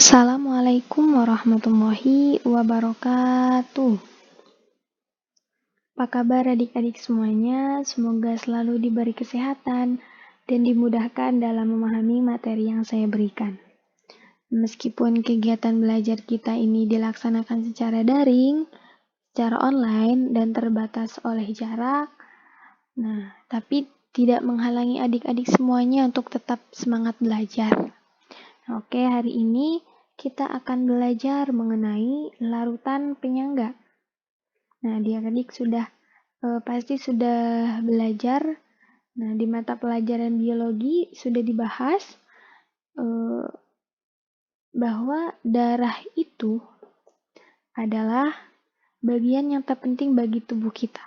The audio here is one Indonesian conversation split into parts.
Assalamualaikum warahmatullahi wabarakatuh. Apa kabar adik-adik semuanya? Semoga selalu diberi kesehatan dan dimudahkan dalam memahami materi yang saya berikan. Meskipun kegiatan belajar kita ini dilaksanakan secara daring, secara online, dan terbatas oleh jarak, tapi tidak menghalangi adik-adik semuanya untuk tetap semangat belajar. Oke, hari ini kita akan belajar mengenai larutan penyangga. Adik-adik pasti sudah belajar. Di mata pelajaran biologi sudah dibahas bahwa darah itu adalah bagian yang terpenting bagi tubuh kita.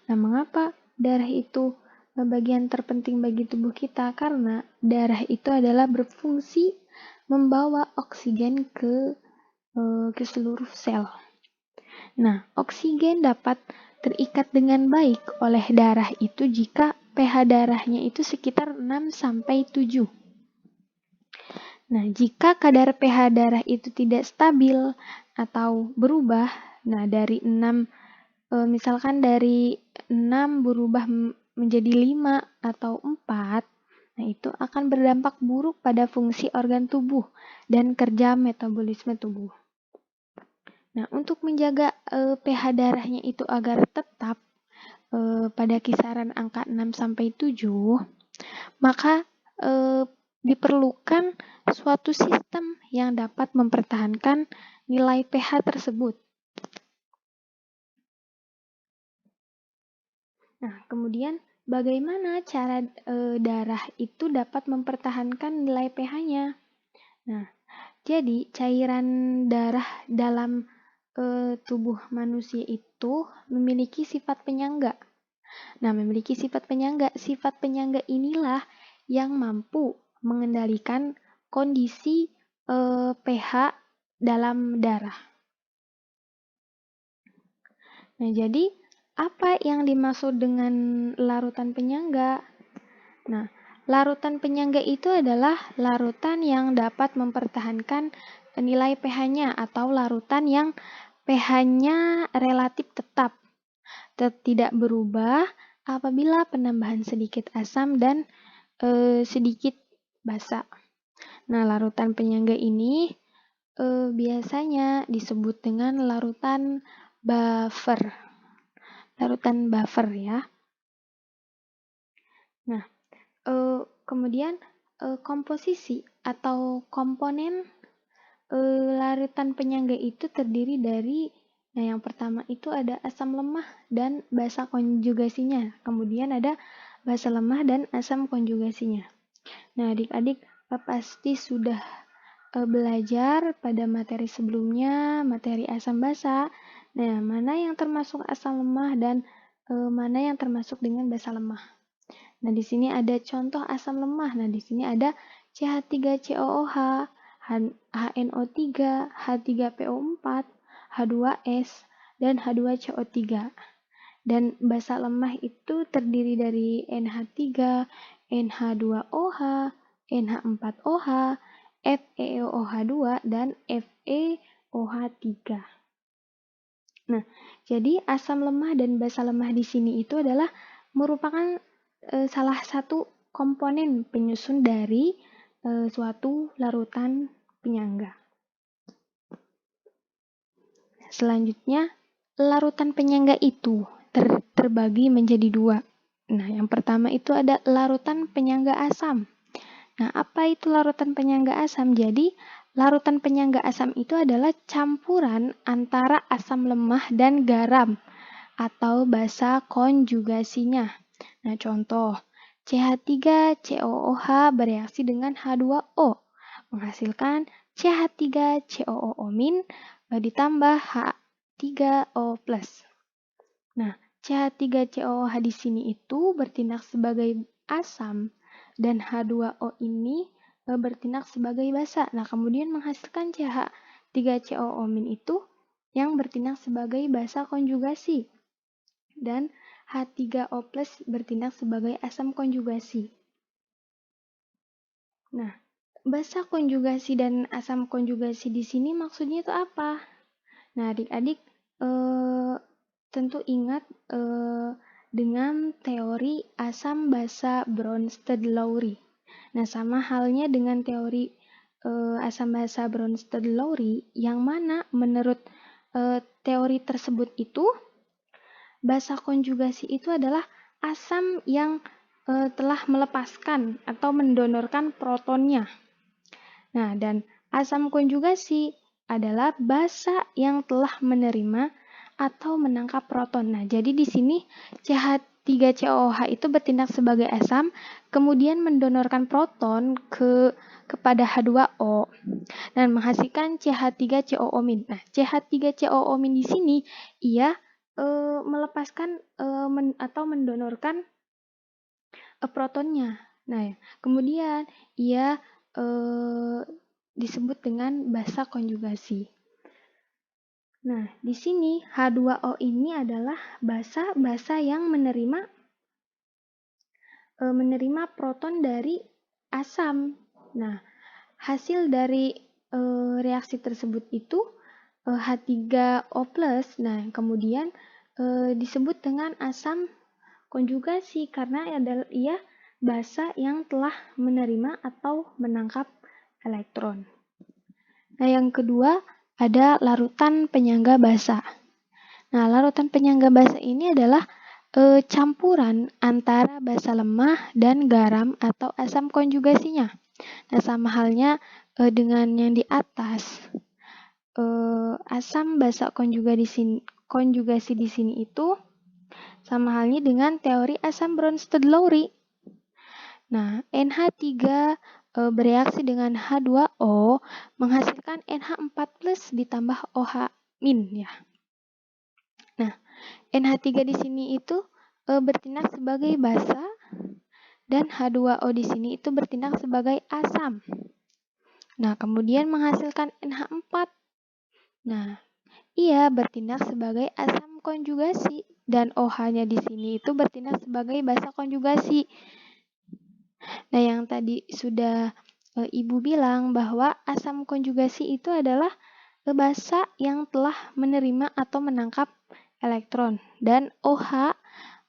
Mengapa darah itu bagian terpenting bagi tubuh kita? Karena darah itu adalah berfungsi membawa oksigen ke seluruh sel. Oksigen dapat terikat dengan baik oleh darah itu jika pH darahnya itu sekitar 6-7. Jika kadar pH darah itu tidak stabil atau berubah, dari 6, misalkan dari 6 berubah menjadi 5 atau 4, itu akan berdampak buruk pada fungsi organ tubuh dan kerja metabolisme tubuh. Untuk menjaga pH darahnya itu agar tetap pada kisaran angka 6-7, maka diperlukan suatu sistem yang dapat mempertahankan nilai pH tersebut. Kemudian bagaimana cara darah itu dapat mempertahankan nilai pH-nya? Jadi cairan darah dalam tubuh manusia itu memiliki sifat penyangga. Memiliki sifat penyangga. Sifat penyangga inilah yang mampu mengendalikan kondisi pH dalam darah. Jadi apa yang dimaksud dengan larutan penyangga? Larutan penyangga itu adalah larutan yang dapat mempertahankan nilai pH-nya atau larutan yang pH-nya relatif tetap, tidak berubah apabila penambahan sedikit asam dan sedikit basa. Larutan penyangga ini biasanya disebut dengan larutan buffer. Larutan buffer ya. Kemudian komposisi atau komponen larutan penyangga itu terdiri dari, yang pertama itu ada asam lemah dan basa konjugasinya. Kemudian ada basa lemah dan asam konjugasinya. Adik-adik pasti sudah belajar pada materi sebelumnya, materi asam basa. Mana yang termasuk asam lemah dan mana yang termasuk dengan basa lemah. Di sini ada contoh asam lemah. Di sini ada CH3COOH, HNO3, H3PO4, H2S, dan H2CO3. Dan basa lemah itu terdiri dari NH3, NH2OH, NH4OH, FeOH2, dan FeOH3. Jadi asam lemah dan basa lemah di sini itu adalah merupakan salah satu komponen penyusun dari suatu larutan penyangga. Selanjutnya, larutan penyangga itu terbagi menjadi dua. Yang pertama itu ada larutan penyangga asam. Apa itu larutan penyangga asam? Jadi, larutan penyangga asam itu adalah campuran antara asam lemah dan garam atau basa konjugasinya. Contoh, CH3COOH bereaksi dengan H2O, menghasilkan CH3COO- ditambah H3O+. CH3COOH di sini itu bertindak sebagai asam dan H2O ini bertindak sebagai basa. Kemudian menghasilkan CH3COO- itu yang bertindak sebagai basa konjugasi. Dan H3O+ bertindak sebagai asam konjugasi. basa konjugasi dan asam konjugasi di sini maksudnya itu apa? Nah, adik-adik tentu ingat dengan teori asam basa Bronsted-Lowry. Nah, sama halnya dengan teori asam basa Bronsted-Lowry, yang mana menurut teori tersebut itu basa konjugasi itu adalah asam yang telah melepaskan atau mendonorkan protonnya. Nah, dan asam konjugasi adalah basa yang telah menerima atau menangkap proton. Nah, jadi di sini CH3COOH itu bertindak sebagai asam, kemudian mendonorkan proton kepada H2O dan menghasilkan CH3COO-. Nah, CH3COO- di sini ia melepaskan atau mendonorkan protonnya. Nah, kemudian ia disebut dengan basa konjugasi. Nah, di sini H2O ini adalah basa yang menerima proton dari asam. Nah, hasil dari reaksi tersebut itu H3O+. Nah, kemudian disebut dengan asam konjugasi karena ia basa yang telah menerima atau menangkap elektron. Nah, yang kedua ada larutan penyangga basa. Nah, larutan penyangga basa ini adalah campuran antara basa lemah dan garam atau asam konjugasinya. Nah, sama halnya dengan yang di atas. Asam basa konjugasi di sini itu sama halnya dengan teori asam Bronsted-Lowry. Nah, NH3 bereaksi dengan H2O menghasilkan NH4+ ditambah OH- ya. Nah, NH3 di sini itu bertindak sebagai basa dan H2O di sini itu bertindak sebagai asam. Nah, kemudian menghasilkan NH4. Nah, ia bertindak sebagai asam konjugasi dan OH-nya di sini itu bertindak sebagai basa konjugasi. Nah, yang tadi sudah Ibu bilang bahwa asam konjugasi itu adalah basa yang telah menerima atau menangkap elektron dan OH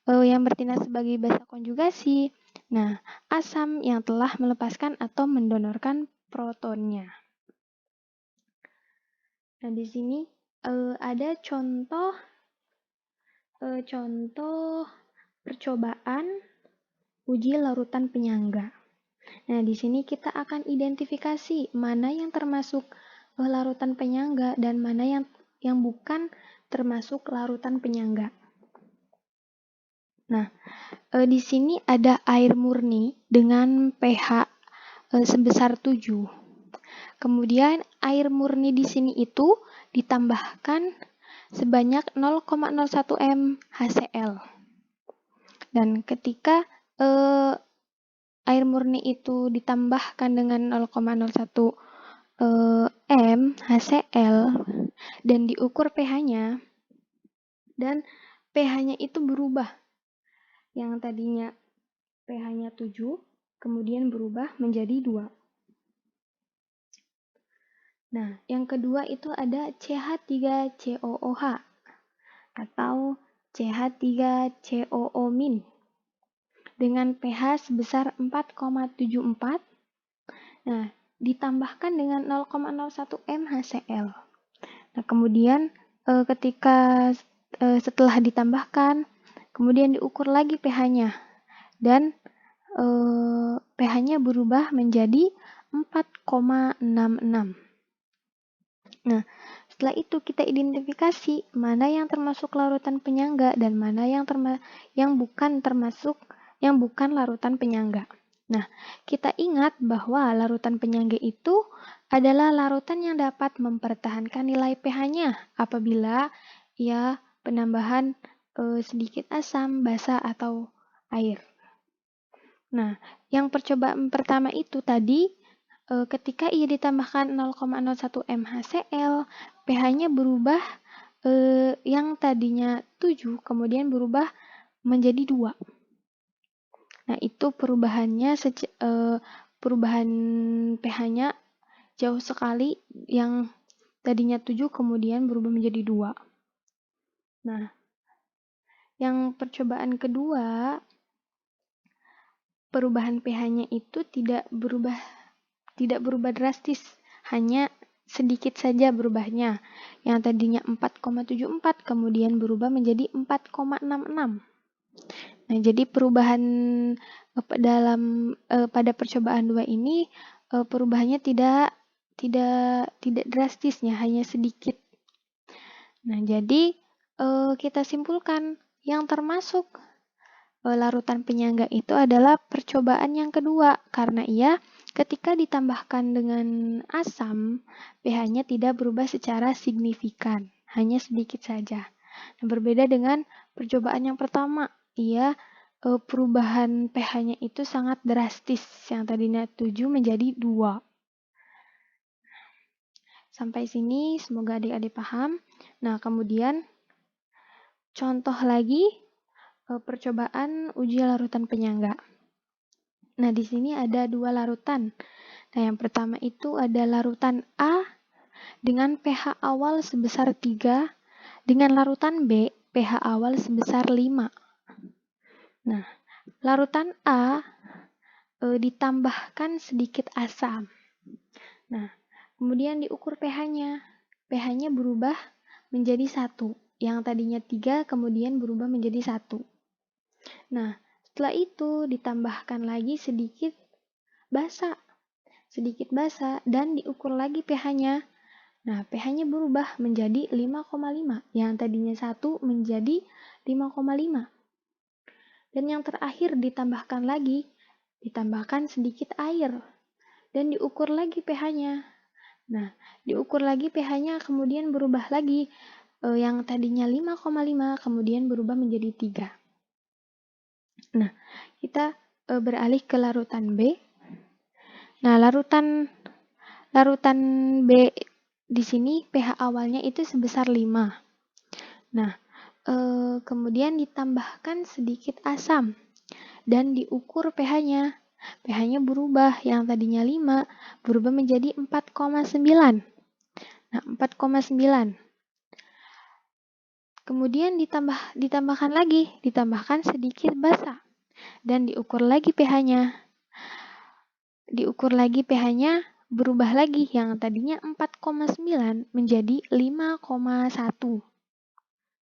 yang bertindak sebagai basa konjugasi. Nah, asam yang telah melepaskan atau mendonorkan protonnya. Nah, di sini ada contoh percobaan uji larutan penyangga. Nah, di sini kita akan identifikasi mana yang termasuk larutan penyangga dan mana yang bukan termasuk larutan penyangga. Nah, di sini ada air murni dengan pH sebesar 7. Kemudian air murni di sini itu ditambahkan sebanyak 0,01 m HCl. Dan ketika air murni itu ditambahkan dengan 0,01 m HCl dan diukur pH-nya, dan pH-nya itu berubah. Yang tadinya pH-nya 7, kemudian berubah menjadi 2. Nah, yang kedua itu ada CH3COOH atau CH3COO- dengan pH sebesar 4,74. Nah, ditambahkan dengan 0,01 m HCl. Nah, kemudian ketika setelah ditambahkan, kemudian diukur lagi pH-nya dan pH-nya berubah menjadi 4,66. Nah, setelah itu kita identifikasi mana yang termasuk larutan penyangga dan mana yang bukan larutan penyangga. Nah, kita ingat bahwa larutan penyangga itu adalah larutan yang dapat mempertahankan nilai pH-nya apabila penambahan sedikit asam, basa, atau air. Nah, yang percobaan pertama itu tadi ketika ia ditambahkan 0,01 m HCl, pH-nya berubah yang tadinya 7 kemudian berubah menjadi 2. Nah, itu perubahannya perubahan pH-nya jauh sekali, yang tadinya 7 kemudian berubah menjadi 2. Nah, yang percobaan kedua, perubahan pH-nya itu tidak berubah drastis, hanya sedikit saja berubahnya. Yang tadinya 4,74 kemudian berubah menjadi 4,66. Nah, jadi perubahan pada percobaan 2 ini perubahannya tidak drastisnya, hanya sedikit. Nah, jadi kita simpulkan yang termasuk larutan penyangga itu adalah percobaan yang kedua, karena ia ketika ditambahkan dengan asam, pH-nya tidak berubah secara signifikan, hanya sedikit saja. Nah, berbeda dengan percobaan yang pertama, ia perubahan pH-nya itu sangat drastis, yang tadinya 7 menjadi 2. Sampai sini semoga adik-adik paham. Nah, kemudian contoh lagi percobaan uji larutan penyangga. Nah, di sini ada 2 larutan. Nah, yang pertama itu ada larutan A dengan pH awal sebesar 3, dengan larutan B pH awal sebesar 5. Nah, larutan A ditambahkan sedikit asam. Nah, kemudian diukur pH-nya. pH-nya berubah menjadi 1. Yang tadinya 3 kemudian berubah menjadi 1. Nah, setelah itu ditambahkan lagi sedikit basa dan diukur lagi pH-nya. Nah, pH-nya berubah menjadi 5,5. Yang tadinya 1 menjadi 5,5. Dan yang terakhir ditambahkan sedikit air dan diukur lagi pH-nya. Nah, diukur lagi pH-nya kemudian berubah lagi. Yang tadinya 5,5 kemudian berubah menjadi 3. Nah, kita beralih ke larutan B. Nah, larutan B di sini pH awalnya itu sebesar 5. Nah, kemudian ditambahkan sedikit asam dan diukur pH-nya. pH-nya berubah, yang tadinya 5 berubah menjadi 4,9. Nah, 4,9. Kemudian ditambahkan sedikit basa dan diukur lagi pH-nya. Berubah lagi, yang tadinya 4,9 menjadi 5,1.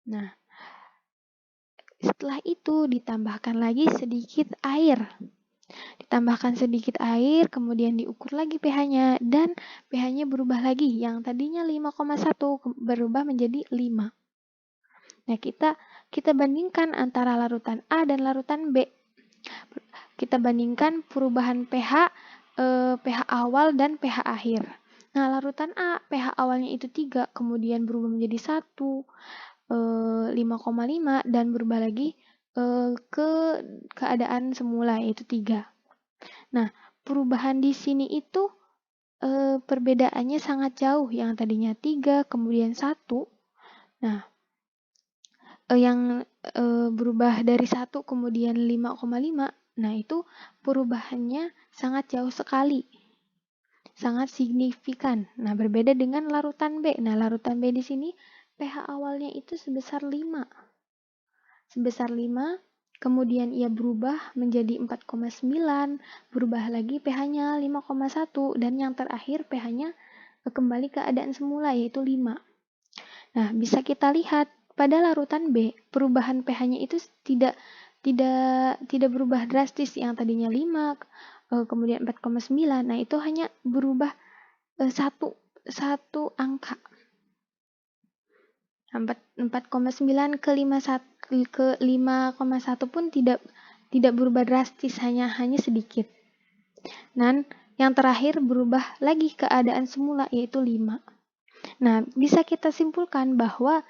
Nah, setelah itu ditambahkan lagi sedikit air. Kemudian diukur lagi pH-nya dan pH-nya berubah lagi, yang tadinya 5,1 berubah menjadi 5. Nah, kita bandingkan antara larutan A dan larutan B. Kita bandingkan perubahan pH awal dan pH akhir. Nah, larutan A pH awalnya itu 3, kemudian berubah menjadi 1, 5,5 dan berubah lagi ke keadaan semula yaitu 3. Nah, perubahan di sini itu perbedaannya sangat jauh, yang tadinya 3 kemudian 1. Nah, yang berubah dari 1 kemudian 5,5. Nah, itu perubahannya sangat jauh sekali. Sangat signifikan. Nah, berbeda dengan larutan B. Nah, larutan B di sini pH awalnya itu sebesar 5. Kemudian ia berubah menjadi 4,9, berubah lagi pH-nya 5,1, dan yang terakhir pH-nya kembali ke keadaan semula yaitu 5. Nah, bisa kita lihat pada larutan B, perubahan pH-nya itu tidak berubah drastis, yang tadinya 5, kemudian 4,9. Nah, itu hanya berubah satu angka. 4,9 ke 5,1 pun tidak berubah drastis, hanya sedikit. Dan yang terakhir berubah lagi keadaan semula yaitu 5. Nah, bisa kita simpulkan bahwa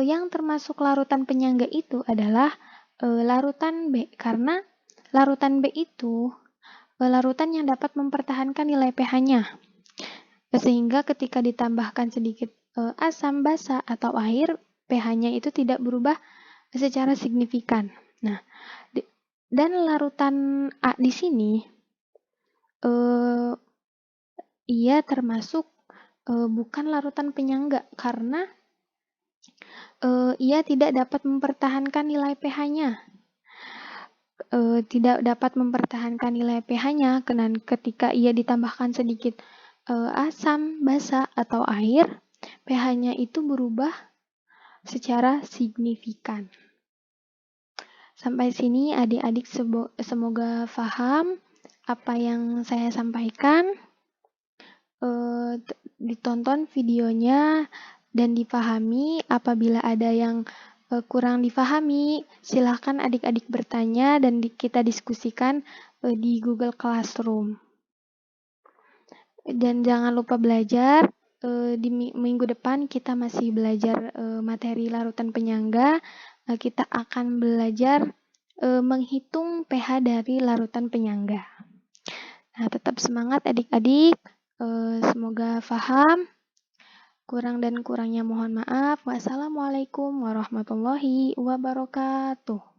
yang termasuk larutan penyangga itu adalah larutan B, karena larutan B itu larutan yang dapat mempertahankan nilai pH-nya, sehingga ketika ditambahkan sedikit asam, basa, atau air, pH-nya itu tidak berubah secara signifikan. Nah, dan larutan A di sini ia termasuk bukan larutan penyangga karena ia tidak dapat mempertahankan nilai pH-nya. Tidak dapat mempertahankan nilai pH-nya ketika ia ditambahkan sedikit asam, basa, atau air, pH-nya itu berubah secara signifikan. Sampai sini adik-adik semoga paham apa yang saya sampaikan. Ditonton videonya dan dipahami. Apabila ada yang kurang dipahami, silahkan adik-adik bertanya dan kita diskusikan di Google Classroom. Dan jangan lupa belajar. Di minggu depan kita masih belajar materi larutan penyangga. Kita akan belajar menghitung pH dari larutan penyangga. Nah, tetap semangat adik-adik. Semoga paham. Kurang dan kurangnya mohon maaf. Wassalamualaikum warahmatullahi wabarakatuh.